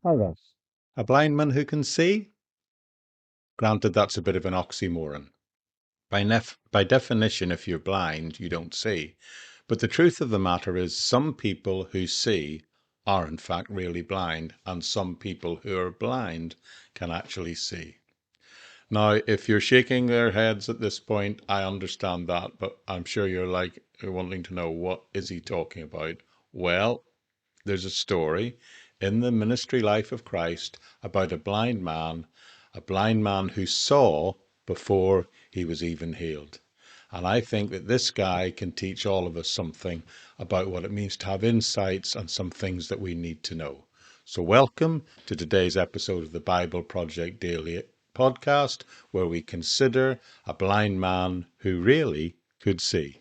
others. A blind man who can see? Granted, that's a bit of an oxymoron. By definition, if you're blind, you don't see. But the truth of the matter is some people who see are in fact really blind, and some people who are blind can actually see. Now, if you're shaking their heads at this point, I understand that, but I'm sure you're wanting to know, what is he talking about? Well, there's a story in the ministry life of Christ about a blind man who saw before he was even healed. And I think that this guy can teach all of us something about what it means to have insights and some things that we need to know. So welcome to today's episode of the Bible Project Daily podcast, where we consider a blind man who really could see.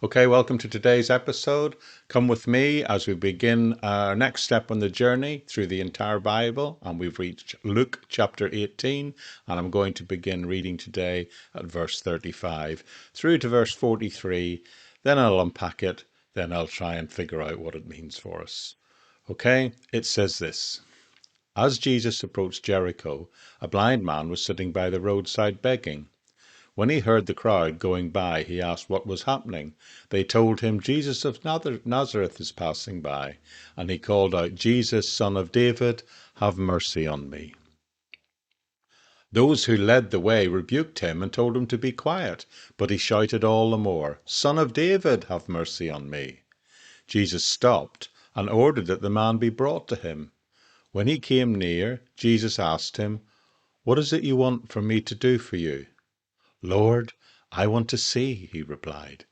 Okay, welcome to today's episode. Come with me as we begin our next step on the journey through the entire Bible, and we've reached Luke chapter 18, and I'm going to begin reading today at verse 35 through to verse 43. Then I'll unpack it, then I'll try and figure out what it means for us. Okay, it says this. As Jesus approached Jericho, a blind man was sitting by the roadside begging. When he heard the crowd going by, he asked what was happening. They told him, Jesus of Nazareth is passing by. And he called out, Jesus, Son of David, have mercy on me. Those who led the way rebuked him and told him to be quiet. But he shouted all the more, Son of David, have mercy on me. Jesus stopped and ordered that the man be brought to him. When he came near, Jesus asked him, What is it you want for me to do for you? Lord, I want to see, he replied.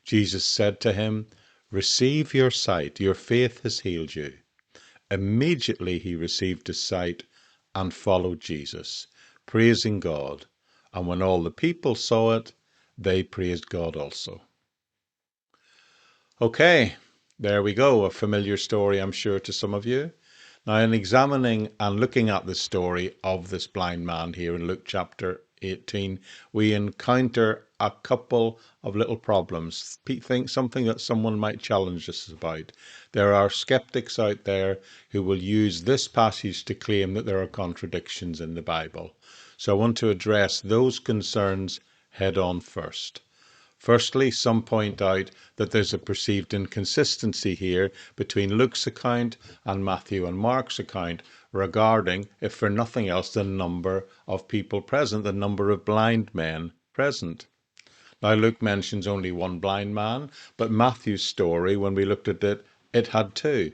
Jesus said to him, Receive your sight, your faith has healed you. Immediately he received his sight and followed Jesus, praising God. And when all the people saw it, they praised God also. Okay, there we go, a familiar story, I'm sure, to some of you. Now, in examining and looking at the story of this blind man here in Luke chapter 18, we encounter a couple of little problems. Think something that someone might challenge us about. There are skeptics out there who will use this passage to claim that there are contradictions in the Bible. So I want to address those concerns head on first. Firstly, some point out that there's a perceived inconsistency here between Luke's account and Matthew and Mark's account regarding, if for nothing else, the number of people present, the number of blind men present. Now, Luke mentions only one blind man, but Matthew's story, when we looked at it, it had two.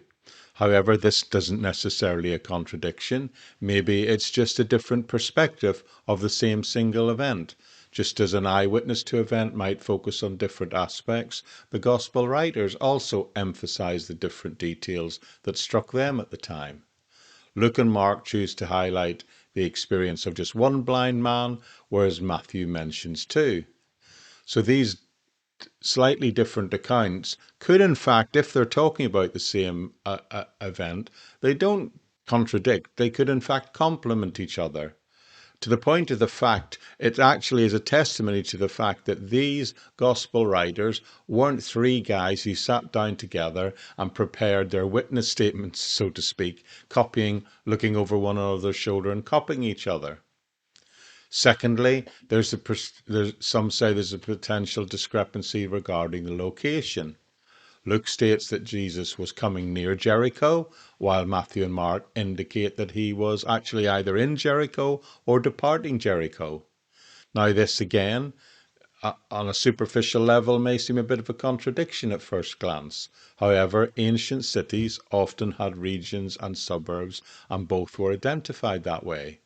However, this isn't necessarily a contradiction. Maybe it's just a different perspective of the same single event. Just as an eyewitness to an event might focus on different aspects, the gospel writers also emphasize the different details that struck them at the time. Luke and Mark choose to highlight the experience of just one blind man, whereas Matthew mentions two. So these slightly different accounts could, in fact, if they're talking about the same event, they don't contradict. They could, in fact, complement each other. To the point of the fact, it actually is a testimony to the fact that these gospel writers weren't three guys who sat down together and prepared their witness statements, so to speak, looking over one another's shoulder and copying each other. Secondly, some say there's a potential discrepancy regarding the location. Luke states that Jesus was coming near Jericho, while Matthew and Mark indicate that he was actually either in Jericho or departing Jericho. Now, this again, on a superficial level, may seem a bit of a contradiction at first glance. However, ancient cities often had regions and suburbs, and both were identified that way.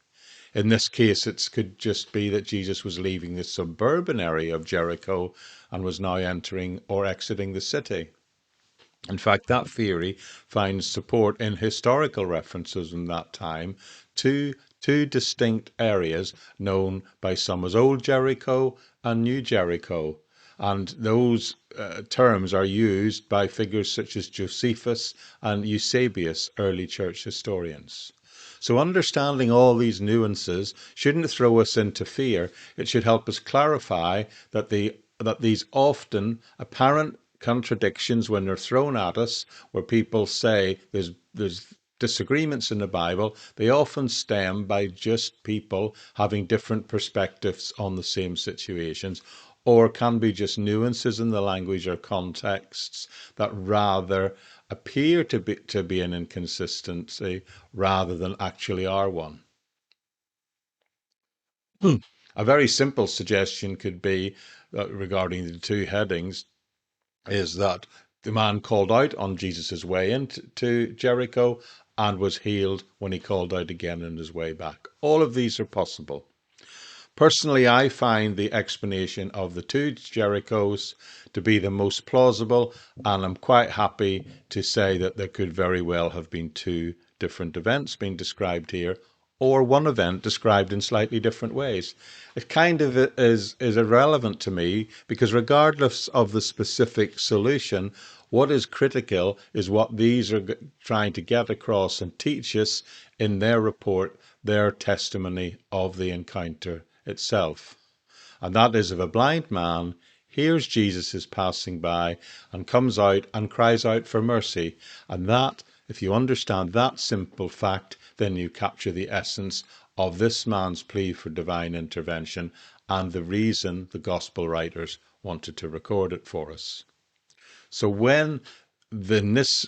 In this case, it could just be that Jesus was leaving the suburban area of Jericho and was now entering or exiting the city. In fact, that theory finds support in historical references in that time to two distinct areas known by some as Old Jericho and New Jericho. And those terms are used by figures such as Josephus and Eusebius, early church historians. So understanding all these nuances shouldn't throw us into fear. It should help us clarify that these often apparent contradictions, when they're thrown at us, where people say there's disagreements in the Bible, they often stem by just people having different perspectives on the same situations, or can be just nuances in the language or contexts that rather appear to be an inconsistency rather than actually are one. A very simple suggestion could be regarding the two headings is that the man called out on Jesus' way into Jericho and was healed when he called out again on his way back. All of these are possible. Personally, I find the explanation of the two Jerichos to be the most plausible, and I'm quite happy to say that there could very well have been two different events being described here, or one event described in slightly different ways. It kind of is irrelevant to me, because regardless of the specific solution, what is critical is what these are trying to get across and teach us in their report, their testimony of the encounter itself. And that is, if a blind man hears Jesus is passing by and comes out and cries out for mercy, and that, if you understand that simple fact, then you capture the essence of this man's plea for divine intervention and the reason the gospel writers wanted to record it for us. So when in this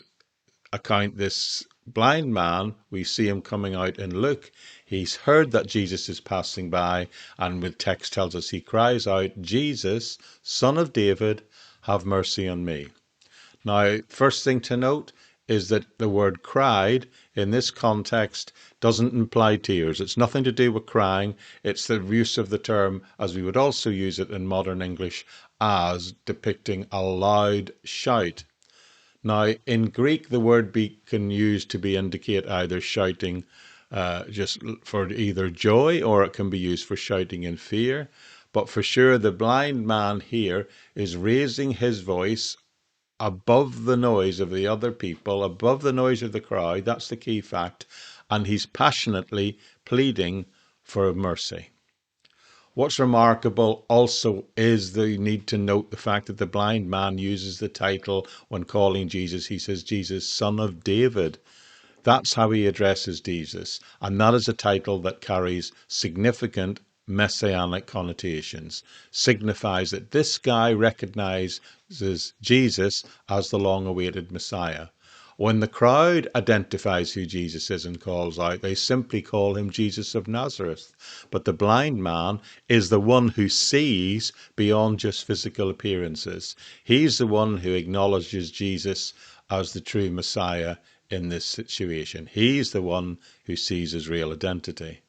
account, this blind man, we see him coming out in Luke. He's heard that Jesus is passing by, and the text tells us he cries out, "Jesus, Son of David, have mercy on me." Now, first thing to note is that the word cried in this context doesn't imply tears. It's nothing to do with crying. It's the use of the term, as we would also use it in modern English, as depicting a loud shout. Now, in Greek, the word can use to be indicate either shouting just for either joy, or it can be used for shouting in fear. But for sure, the blind man here is raising his voice above the noise of the other people, above the noise of the crowd. That's the key fact. And he's passionately pleading for mercy. What's remarkable also is the need to note the fact that the blind man uses the title when calling Jesus. He says, "Jesus, Son of David." That's how he addresses Jesus. And that is a title that carries significant messianic connotations, signifies that this guy recognizes Jesus as the long-awaited Messiah. When the crowd identifies who Jesus is and calls out, they simply call him Jesus of Nazareth. But the blind man is the one who sees beyond just physical appearances. He's the one who acknowledges Jesus as the true Messiah in this situation. He's the one who sees his real identity.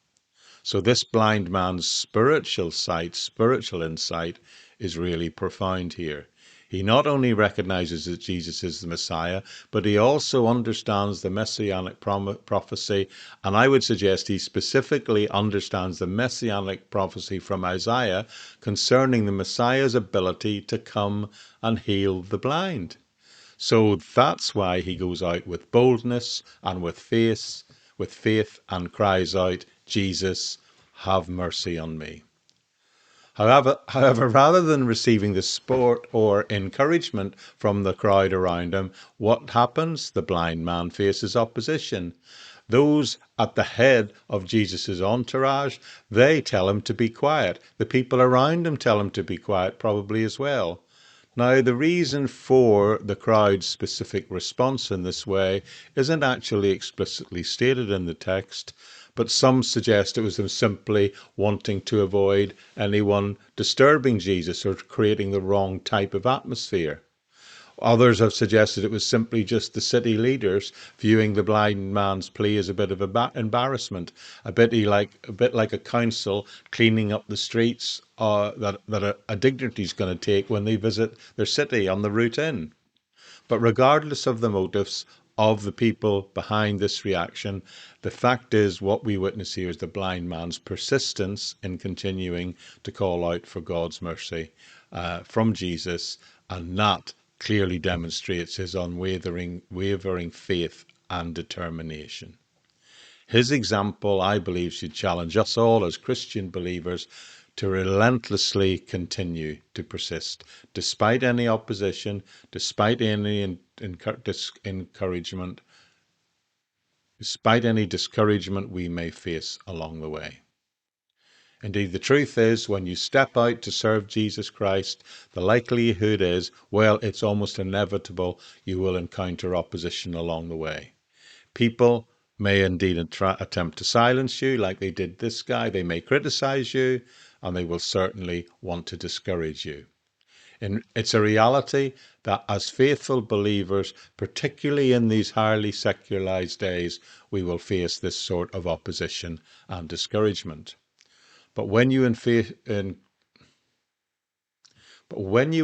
So this blind man's spiritual sight, spiritual insight is really profound here. He not only recognizes that Jesus is the Messiah, but he also understands the messianic prophecy. And I would suggest he specifically understands the messianic prophecy from Isaiah concerning the Messiah's ability to come and heal the blind. So that's why he goes out with boldness and with faith and cries out, "Jesus, have mercy on me." However, rather than receiving the support or encouragement from the crowd around him, what happens? The blind man faces opposition. Those at the head of Jesus' entourage, they tell him to be quiet. The people around him tell him to be quiet, probably as well. Now, the reason for the crowd's specific response in this way isn't actually explicitly stated in the text, but some suggest it was them simply wanting to avoid anyone disturbing Jesus or creating the wrong type of atmosphere. Others have suggested it was simply just the city leaders viewing the blind man's plea as a bit of embarrassment, a bit like a council cleaning up the streets that a dignitary is going to take when they visit their city on the route in. But regardless of the motives of the people behind this reaction, the fact is what we witness here is the blind man's persistence in continuing to call out for God's mercy from Jesus, and that clearly demonstrates his unwavering faith and determination. His example, I believe, should challenge us all as Christian believers to relentlessly continue to persist, despite any opposition, despite any encouragement, despite any discouragement we may face along the way. Indeed, the truth is, when you step out to serve Jesus Christ, the likelihood is, well, it's almost inevitable you will encounter opposition along the way. People may indeed attempt to silence you like they did this guy. They may criticize you, and they will certainly want to discourage you. And it's a reality that as faithful believers, particularly in these highly secularized days, we will face this sort of opposition and discouragement. But when you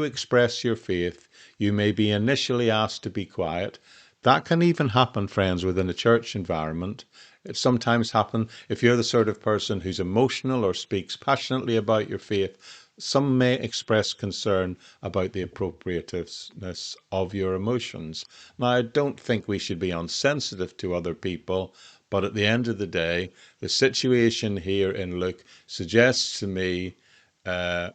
express your faith, you may be initially asked to be quiet. That can even happen, friends, within a church environment. It sometimes happens if you're the sort of person who's emotional or speaks passionately about your faith. Some may express concern about the appropriateness of your emotions. Now, I don't think we should be insensitive to other people, but at the end of the day, the situation here in Luke suggests to me that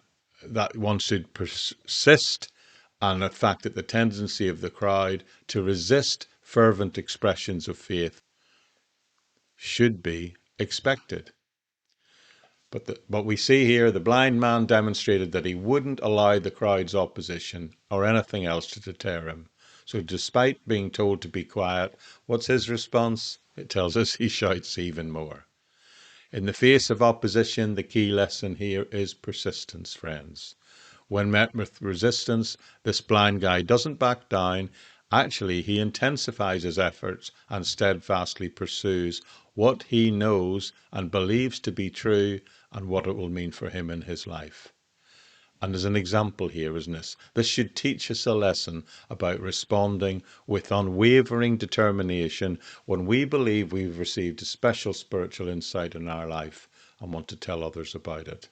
one should persist, and the fact that the tendency of the crowd to resist fervent expressions of faith should be expected. But we see here the blind man demonstrated that he wouldn't allow the crowd's opposition or anything else to deter him. So despite being told to be quiet, what's his response? It tells us he shouts even more. In the face of opposition, the key lesson here is persistence, friends. When met with resistance, this blind guy doesn't back down. Actually, he intensifies his efforts and steadfastly pursues what he knows and believes to be true and what it will mean for him in his life. And as an example here, isn't this? This should teach us a lesson about responding with unwavering determination when we believe we've received a special spiritual insight in our life and want to tell others about it.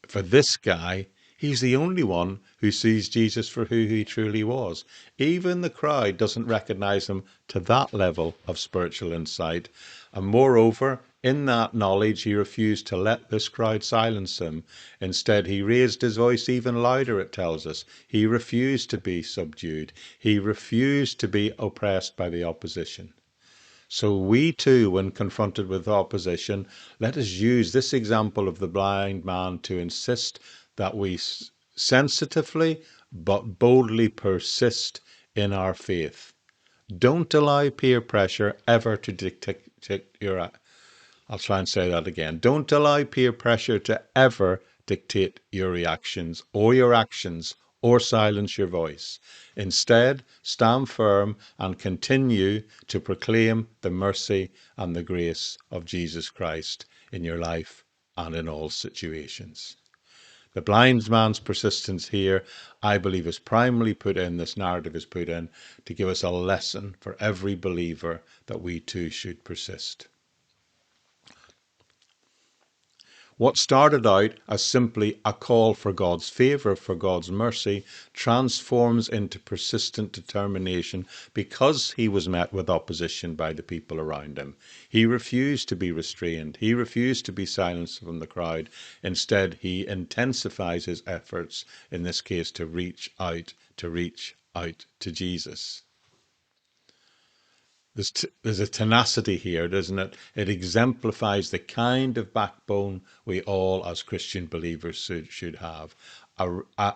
For this guy, he's the only one who sees Jesus for who he truly was. Even the crowd doesn't recognize him to that level of spiritual insight. And moreover, in that knowledge, he refused to let this crowd silence him. Instead, he raised his voice even louder, it tells us. He refused to be subdued. He refused to be oppressed by the opposition. So we too, when confronted with opposition, let us use this example of the blind man to insist that we sensitively but boldly persist in our faith. Don't allow peer pressure ever to dictate your... I'll try and say that again. Don't allow peer pressure to ever dictate your reactions or your actions or silence your voice. Instead, stand firm and continue to proclaim the mercy and the grace of Jesus Christ in your life and in all situations. The blind man's persistence here, I believe, is primarily put in, this narrative is put in, to give us a lesson for every believer that we too should persist. What started out as simply a call for God's favour, for God's mercy, transforms into persistent determination because he was met with opposition by the people around him. He refused to be restrained. He refused to be silenced from the crowd. Instead, he intensifies his efforts, in this case, to reach out to Jesus. There's a tenacity here, doesn't it? It exemplifies the kind of backbone we all as Christian believers should have. A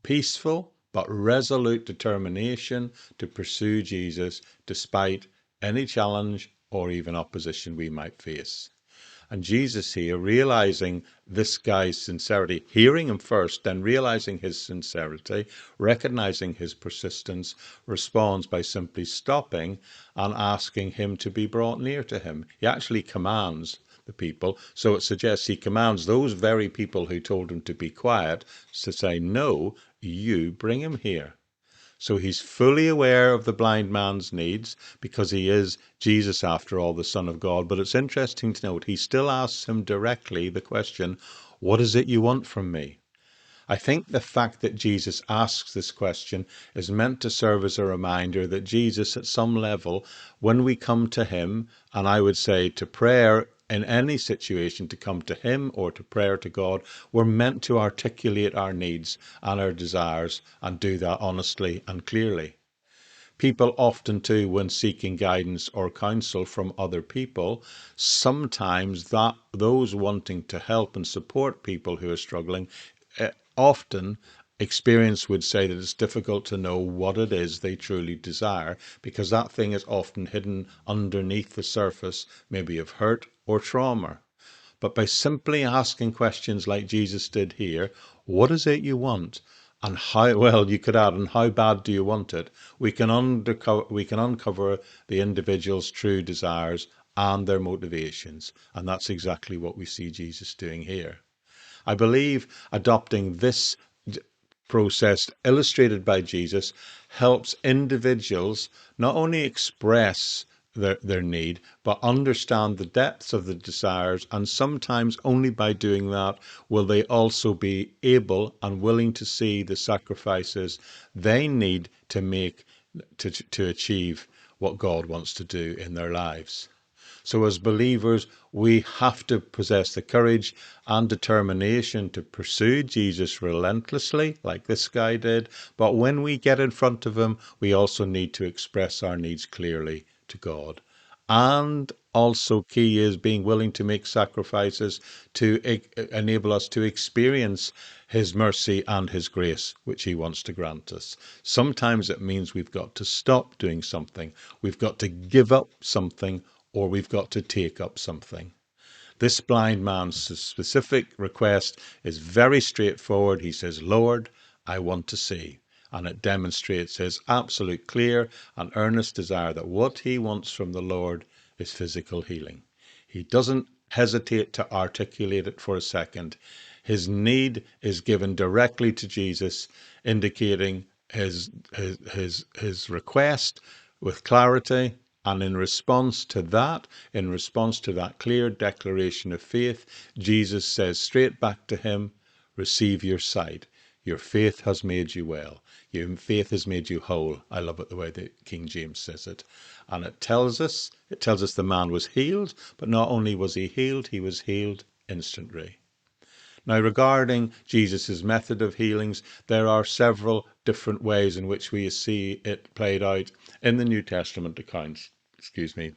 peaceful but resolute determination to pursue Jesus despite any challenge or even opposition we might face. And Jesus here, realizing this guy's sincerity, hearing him first, then realizing his sincerity, recognizing his persistence, responds by simply stopping and asking him to be brought near to him. He actually commands the people. So it suggests he commands those very people who told him to be quiet to say, no, you bring him here. So he's fully aware of the blind man's needs because he is Jesus, after all, the Son of God. But it's interesting to note he still asks him directly the question, what is it you want from me? I think the fact that Jesus asks this question is meant to serve as a reminder that Jesus, at some level, when we come to him, and I would say to prayer in any situation, to come to him or to prayer to God, we're meant to articulate our needs and our desires and do that honestly and clearly. People often too, when seeking guidance or counsel from other people, sometimes that those wanting to help and support people who are struggling, often experience would say that it's difficult to know what it is they truly desire, because that thing is often hidden underneath the surface, maybe of hurt or trauma. But by simply asking questions like Jesus did here, what is it you want? And how, well, you could add, and how bad do you want it? We can uncover the individual's true desires and their motivations. And that's exactly what we see Jesus doing here. I believe adopting this process illustrated by Jesus helps individuals not only express their need, but understand the depths of the desires. And sometimes only by doing that will they also be able and willing to see the sacrifices they need to make to achieve what God wants to do in their lives. So as believers, we have to possess the courage and determination to pursue Jesus relentlessly, like this guy did. But when we get in front of him, we also need to express our needs clearly to God. And also key is being willing to make sacrifices to enable us to experience his mercy and his grace, which he wants to grant us. Sometimes it means we've got to stop doing something. We've got to give up something, or we've got to take up something. This blind man's specific request is very straightforward. He says, Lord, I want to see. And it demonstrates his absolute clear and earnest desire that what he wants from the Lord is physical healing. He doesn't hesitate to articulate it for a second. His need is given directly to Jesus, indicating his request with clarity. And in response to that clear declaration of faith, Jesus says straight back to him, receive your sight. Your faith has made you well. Your faith has made you whole. I love it the way that King James says it. And it tells us the man was healed, but not only was he was healed instantly. Now, regarding Jesus' method of healings, there are several different ways in which we see it played out in the New Testament accounts. Excuse me.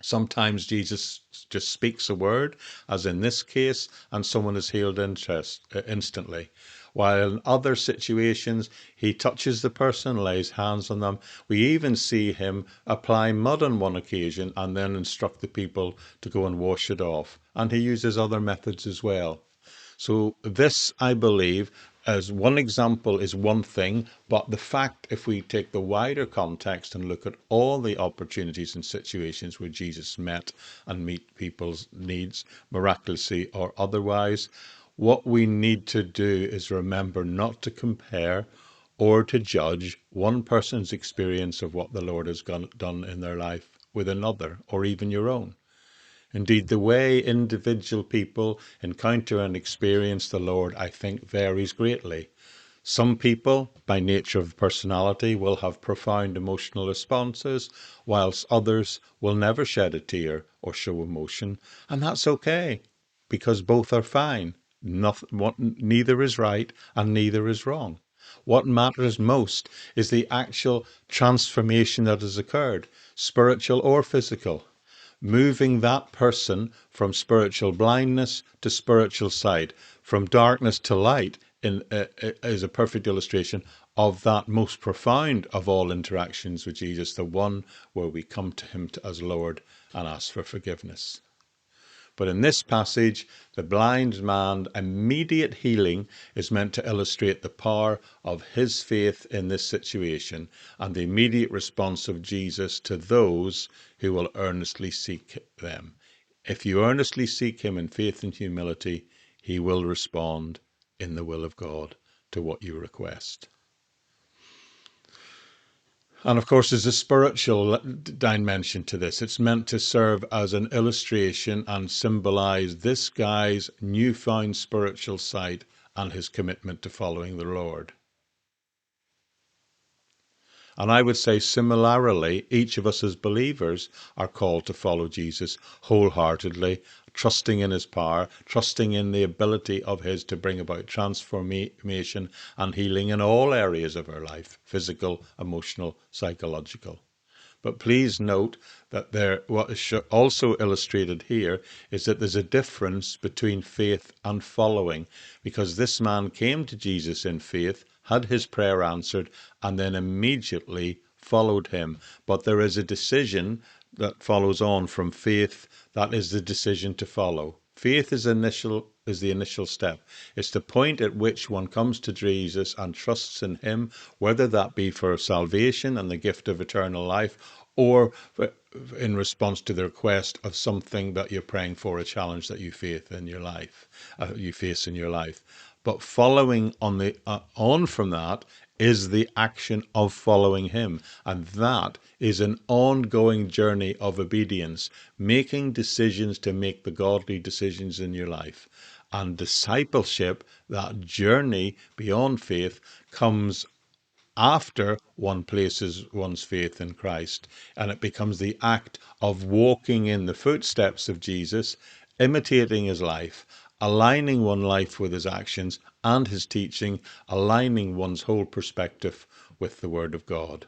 Sometimes Jesus just speaks a word, as in this case, and someone is healed instantly. While in other situations, he touches the person, lays hands on them. We even see him apply mud on one occasion and then instruct the people to go and wash it off. And he uses other methods as well. So this, I believe, as one example is one thing, but the fact, if we take the wider context and look at all the opportunities and situations where Jesus met and meet people's needs, miraculously or otherwise, what we need to do is remember not to compare or to judge one person's experience of what the Lord has done in their life with another, or even your own. Indeed, the way individual people encounter and experience the Lord, I think, varies greatly. Some people, by nature of personality, will have profound emotional responses, whilst others will never shed a tear or show emotion. And that's okay, because both are fine. Neither is right and neither is wrong. What matters most is the actual transformation that has occurred, spiritual or physical. Moving that person from spiritual blindness to spiritual sight, from darkness to light, is a perfect illustration of that most profound of all interactions with Jesus, the one where we come to him as Lord and ask for forgiveness. But in this passage, the blind man's immediate healing is meant to illustrate the power of his faith in this situation and the immediate response of Jesus to those who will earnestly seek them. If you earnestly seek him in faith and humility, he will respond in the will of God to what you request. And of course, there's a spiritual dimension to this. It's meant to serve as an illustration and symbolize this guy's newfound spiritual sight and his commitment to following the Lord. And I would say similarly, each of us as believers are called to follow Jesus wholeheartedly, trusting in his power, trusting in the ability of his to bring about transformation and healing in all areas of our life, physical, emotional, psychological. But please note that what is also illustrated here is that there's a difference between faith and following, because this man came to Jesus in faith, had his prayer answered, and then immediately followed him. But there is a decision that follows on from faith. That is the decision to follow. Faith is the initial step. It's the point at which one comes to Jesus and trusts in him, whether that be for salvation and the gift of eternal life, or in response to the request of something that you're praying for, a challenge that you face in your life. But following on from that is the action of following him. And that is an ongoing journey of obedience, making decisions to make the godly decisions in your life. And discipleship, that journey beyond faith, comes after one places one's faith in Christ, and it becomes the act of walking in the footsteps of Jesus, imitating his life, aligning one life with his actions and his teaching, aligning one's whole perspective with the Word of God.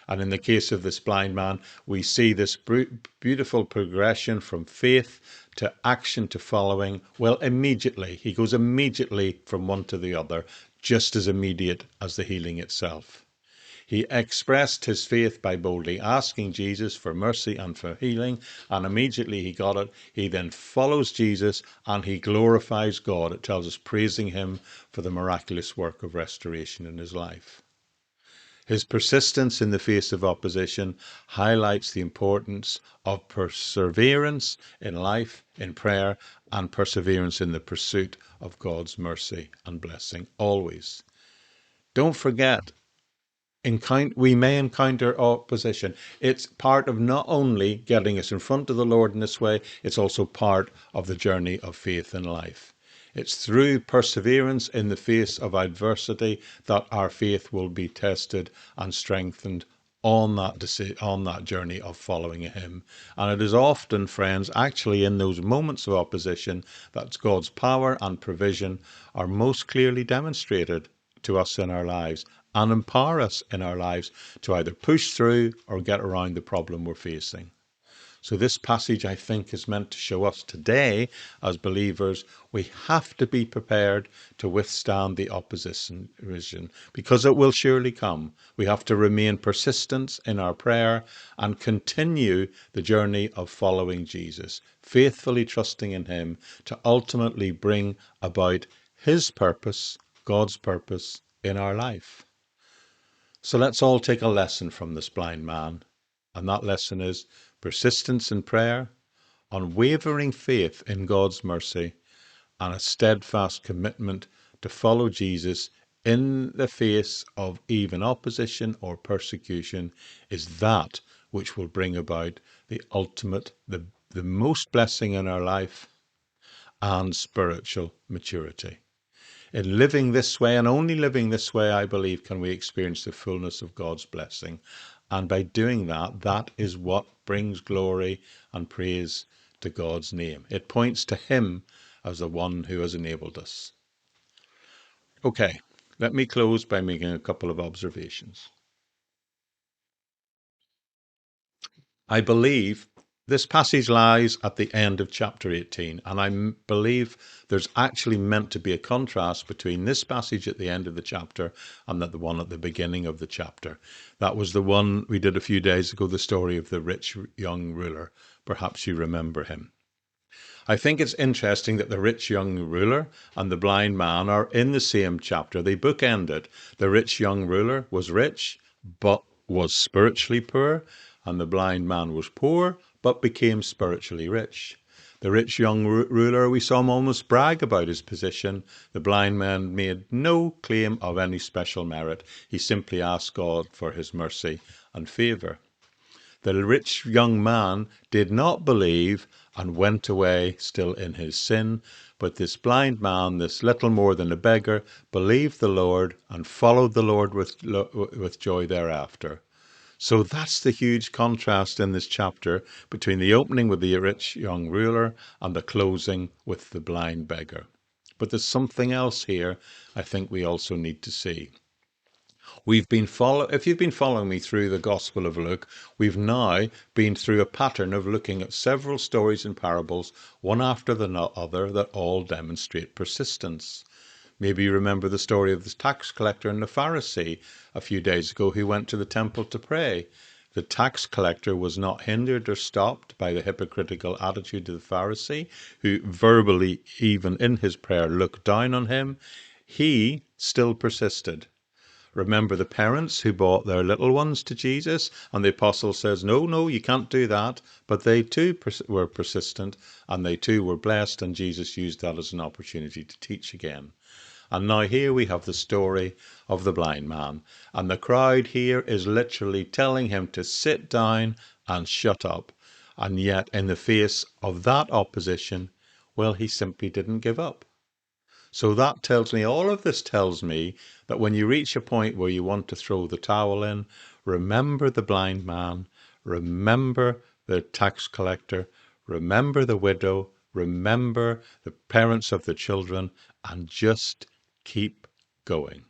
And in the case of this blind man, we see this beautiful progression from faith to action to following. Well, immediately. He goes immediately from one to the other, just as immediate as the healing itself. He expressed his faith by boldly asking Jesus for mercy and for healing, and immediately he got it. He then follows Jesus and he glorifies God. It tells us praising him for the miraculous work of restoration in his life. His persistence in the face of opposition highlights the importance of perseverance in life, in prayer, and perseverance in the pursuit of God's mercy and blessing always. Don't forget, we may encounter opposition. It's part of not only getting us in front of the Lord in this way, it's also part of the journey of faith in life. It's through perseverance in the face of adversity that our faith will be tested and strengthened on that journey of following him. And it is often, friends, actually in those moments of opposition that God's power and provision are most clearly demonstrated to us in our lives and empower us in our lives to either push through or get around the problem we're facing. So this passage, I think, is meant to show us today, as believers, we have to be prepared to withstand the opposition, because it will surely come. We have to remain persistent in our prayer and continue the journey of following Jesus, faithfully trusting in him to ultimately bring about his purpose, God's purpose, in our life. So let's all take a lesson from this blind man. And that lesson is persistence in prayer, unwavering faith in God's mercy, and a steadfast commitment to follow Jesus in the face of even opposition or persecution is that which will bring about the ultimate, the most blessing in our life and spiritual maturity. In living this way, and only living this way, I believe, can we experience the fullness of God's blessing. And by doing that, that is what brings glory and praise to God's name. It points to him as the one who has enabled us. Okay, let me close by making a couple of observations. I believe this passage lies at the end of chapter 18, and I believe there's actually meant to be a contrast between this passage at the end of the chapter and the one at the beginning of the chapter. That was the one we did a few days ago, the story of the rich young ruler. Perhaps you remember him. I think it's interesting that the rich young ruler and the blind man are in the same chapter. They bookend it. The rich young ruler was rich, but was spiritually poor, and the blind man was poor, but became spiritually rich. The rich young ruler, we saw him almost brag about his position. The blind man made no claim of any special merit. He simply asked God for his mercy and favour. The rich young man did not believe and went away still in his sin. But this blind man, this little more than a beggar, believed the Lord and followed the Lord with joy thereafter. So that's the huge contrast in this chapter between the opening with the rich young ruler and the closing with the blind beggar. But there's something else here I think we also need to see. If you've been following me through the Gospel of Luke, we've now been through a pattern of looking at several stories and parables, one after the other, that all demonstrate persistence. Maybe you remember the story of the tax collector and the Pharisee a few days ago who went to the temple to pray. The tax collector was not hindered or stopped by the hypocritical attitude of the Pharisee, who verbally, even in his prayer, looked down on him. He still persisted. Remember the parents who brought their little ones to Jesus, and the apostle says, no, no, you can't do that. But they too were persistent, and they too were blessed, and Jesus used that as an opportunity to teach again. And now here we have the story of the blind man, and the crowd here is literally telling him to sit down and shut up. And yet in the face of that opposition, well, he simply didn't give up. So that tells me, all of this tells me, that when you reach a point where you want to throw the towel in, remember the blind man, remember the tax collector, remember the widow, remember the parents of the children, and just keep going.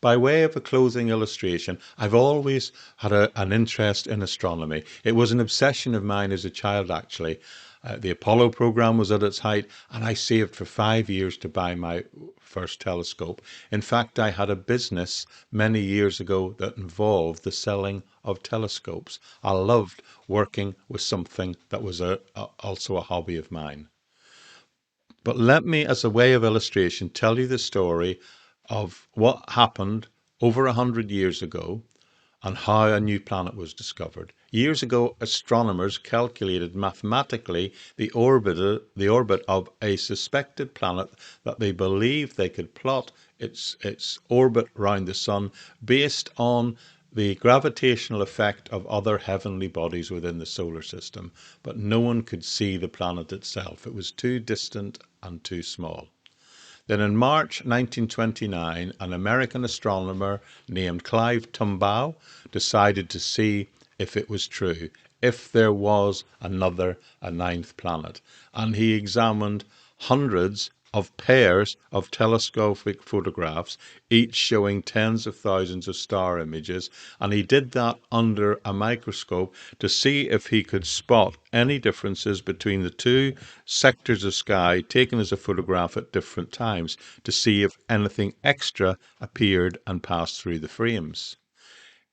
By way of a closing illustration, I've always had an interest in astronomy. It was an obsession of mine as a child, actually. The Apollo program was at its height, and I saved for 5 years to buy my first telescope. In fact, I had a business many years ago that involved the selling of telescopes. I loved working with something that was also a hobby of mine. But let me, as a way of illustration, tell you the story of what happened over 100 years ago and how a new planet was discovered. Years ago, astronomers calculated mathematically the orbit of a suspected planet that they believed they could plot its orbit around the sun based on the gravitational effect of other heavenly bodies within the solar system. But no one could see the planet itself. It was too distant and too small. Then in March 1929, an American astronomer named Clive Tombaugh decided to see if it was true, if there was a ninth planet. And he examined hundreds of pairs of telescopic photographs, each showing tens of thousands of star images, and he did that under a microscope to see if he could spot any differences between the two sectors of sky taken as a photograph at different times, to see if anything extra appeared and passed through the frames.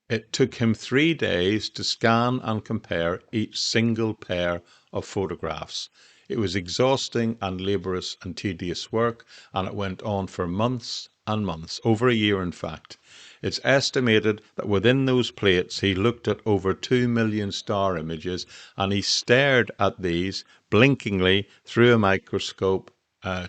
It took him 3 days to scan and compare each single pair of photographs. It was exhausting and laborious and tedious work, and it went on for months and months, over a year in fact. It's estimated that within those plates he looked at over 2 million star images, and he stared at these blinkingly through a microscope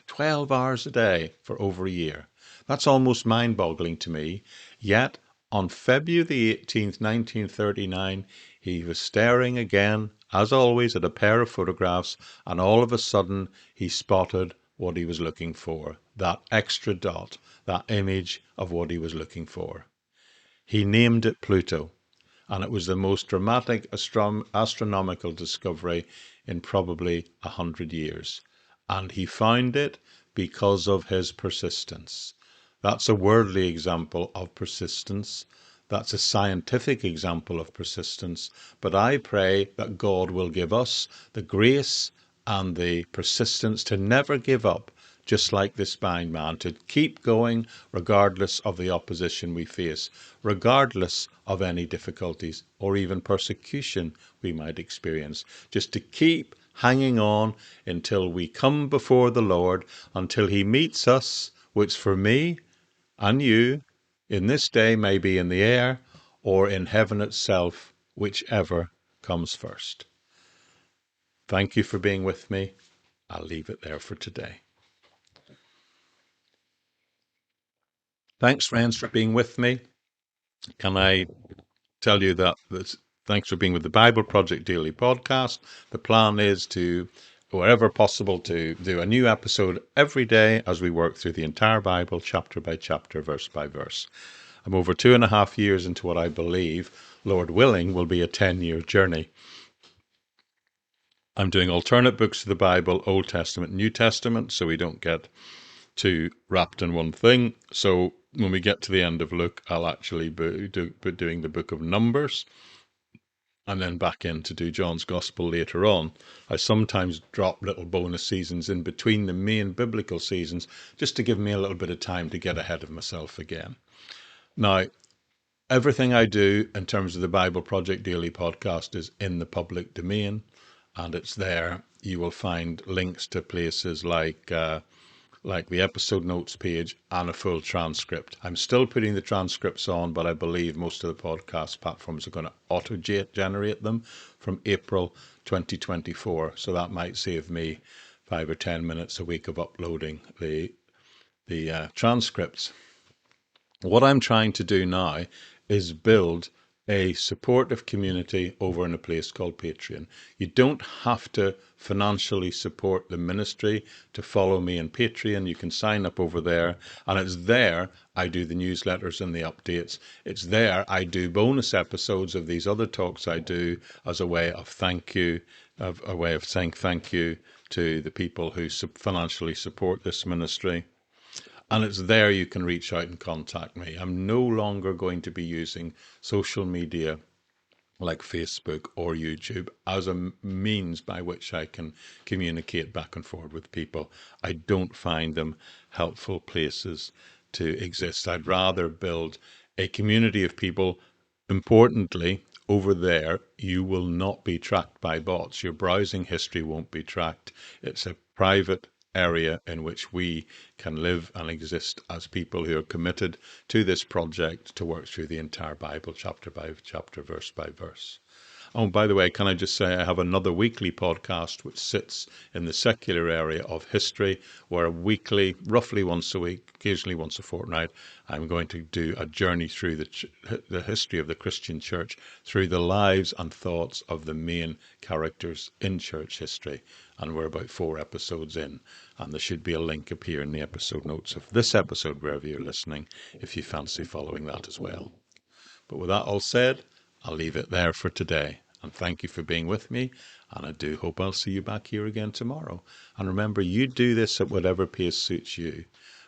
12 hours a day for over a year. That's almost mind-boggling to me. Yet on February the 18th, 1939, he was staring again, as always, at a pair of photographs, and all of a sudden he spotted what he was looking for, that extra dot, that image of what he was looking for. He named it Pluto, and it was the most dramatic astronomical discovery in probably 100 years. And he found it because of his persistence. That's a worldly example of persistence. That's a scientific example of persistence. But I pray that God will give us the grace and the persistence to never give up, just like this blind man, to keep going regardless of the opposition we face, regardless of any difficulties or even persecution we might experience, just to keep hanging on until we come before the Lord, until he meets us, which for me and you in this day may be in the air or in heaven itself, whichever comes first. Thank you for being with me. I'll leave it there for today. Thanks, friends, for being with me. Can I tell you that Thanks for being with the Bible Project Daily podcast. The plan is to, wherever possible, to do a new episode every day as we work through the entire Bible, chapter by chapter, verse by verse. I'm over 2.5 years into what I believe, Lord willing, will be a 10-year journey. I'm doing alternate books of the Bible, Old Testament, New Testament, so we don't get too wrapped in one thing. So when we get to the end of Luke, I'll actually be doing the book of Numbers, and then back in to do John's Gospel later on. I sometimes drop little bonus seasons in between the main biblical seasons just to give me a little bit of time to get ahead of myself again. Now, everything I do in terms of the Bible Project Daily podcast is in the public domain, and it's there. You will find links to places like the episode notes page and a full transcript. I'm still putting the transcripts on, but I believe most of the podcast platforms are going to auto-generate them from April 2024. So that might save me 5 or 10 minutes a week of uploading the transcripts. What I'm trying to do now is build a supportive community over in a place called Patreon. You don't have to financially support the ministry to follow me on Patreon. You can sign up over there, and it's there I do the newsletters and the updates. It's there I do bonus episodes of these other talks I do as a way of thank you, of a way of saying thank you to the people who financially support this ministry. And it's there you can reach out and contact me. I'm no longer going to be using social media like Facebook or YouTube as a means by which I can communicate back and forth with people. I don't find them helpful places to exist. I'd rather build a community of people. Importantly, over there, you will not be tracked by bots. Your browsing history won't be tracked. It's a private area in which we can live and exist as people who are committed to this project to work through the entire Bible, chapter by chapter, verse by verse. Oh, by the way, can I just say I have another weekly podcast which sits in the secular area of history, where weekly, roughly once a week, occasionally once a fortnight, I'm going to do a journey through the history of the Christian church, through the lives and thoughts of the main characters in church history. And we're about 4 episodes in, and there should be a link up here in the episode notes of this episode, wherever you're listening, if you fancy following that as well. But with that all said, I'll leave it there for today. And thank you for being with me. And I do hope I'll see you back here again tomorrow. And remember, you do this at whatever pace suits you.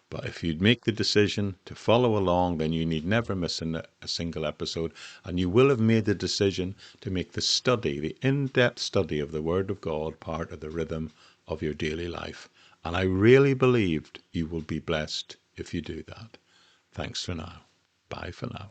But if you'd make the decision to follow along, then you need never miss a single episode. And you will have made the decision to make the study, the in-depth study of the Word of God, part of the rhythm of your daily life. And I really believed you will be blessed if you do that. Thanks for now. Bye for now.